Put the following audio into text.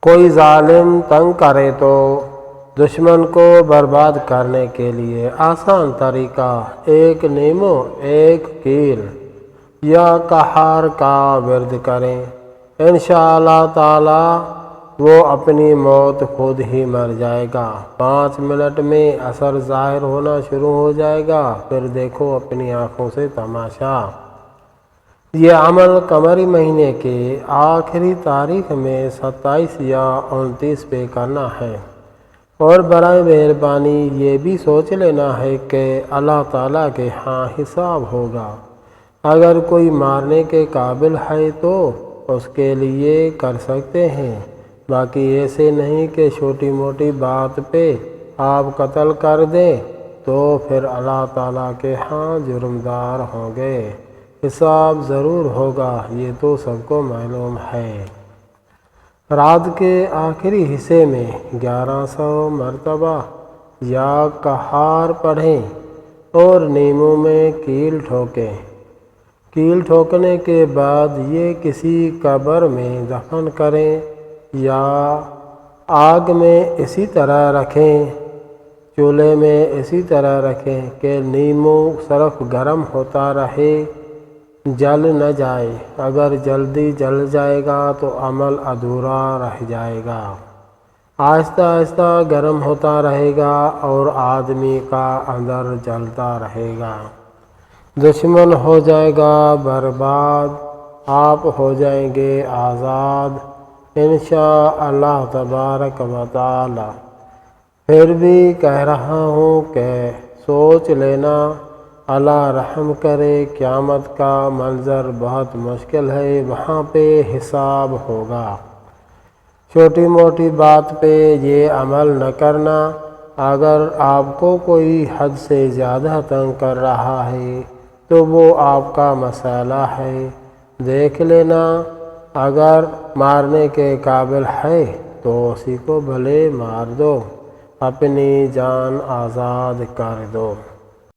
کوئی ظالم تنگ کرے تو دشمن کو برباد کرنے کے لیے آسان طریقہ ایک نیمو ایک کیل یا قہار کا ورد کریں، انشاءاللہ تعالی وہ اپنی موت خود ہی مر جائے گا۔ 5 منٹ میں اثر ظاہر ہونا شروع ہو جائے گا، پھر دیکھو اپنی آنکھوں سے تماشا۔ یہ عمل قمری مہینے کے آخری تاریخ میں 27 یا 29 پہ کرنا ہے، اور برائے مہربانی یہ بھی سوچ لینا ہے کہ اللہ تعالیٰ کے ہاں حساب ہوگا۔ اگر کوئی مارنے کے قابل ہے تو اس کے لیے کر سکتے ہیں، باقی ایسے نہیں کہ چھوٹی موٹی بات پہ آپ قتل کر دیں تو پھر اللہ تعالیٰ کے ہاں جرمدار ہوں گے، حساب ضرور ہوگا، یہ تو سب کو معلوم ہے۔ رات کے آخری حصے میں 1100 مرتبہ یا قہار پڑھیں اور نیمو میں کیل ٹھوکیں۔ کیل ٹھوکنے کے بعد یہ کسی قبر میں دفن کریں یا آگ میں اسی طرح رکھیں، چولہے میں اسی طرح رکھیں کہ نیمو صرف گرم ہوتا رہے، جل نہ جائے۔ اگر جلدی جل جائے گا تو عمل ادھورا رہ جائے گا۔ آہستہ آہستہ گرم ہوتا رہے گا اور آدمی کا اندر جلتا رہے گا۔ دشمن ہو جائے گا برباد، آپ ہو جائیں گے آزاد، انشاءاللہ تبارک و تعالی۔ پھر بھی کہہ رہا ہوں کہ سوچ لینا، اللہ رحم کرے، قیامت کا منظر بہت مشکل ہے، وہاں پہ حساب ہوگا۔ چھوٹی موٹی بات پہ یہ عمل نہ کرنا۔ اگر آپ کو کوئی حد سے زیادہ تنگ کر رہا ہے تو وہ آپ کا مسئلہ ہے، دیکھ لینا۔ اگر مارنے کے قابل ہے تو اسی کو بھلے مار دو، اپنی جان آزاد کر دو۔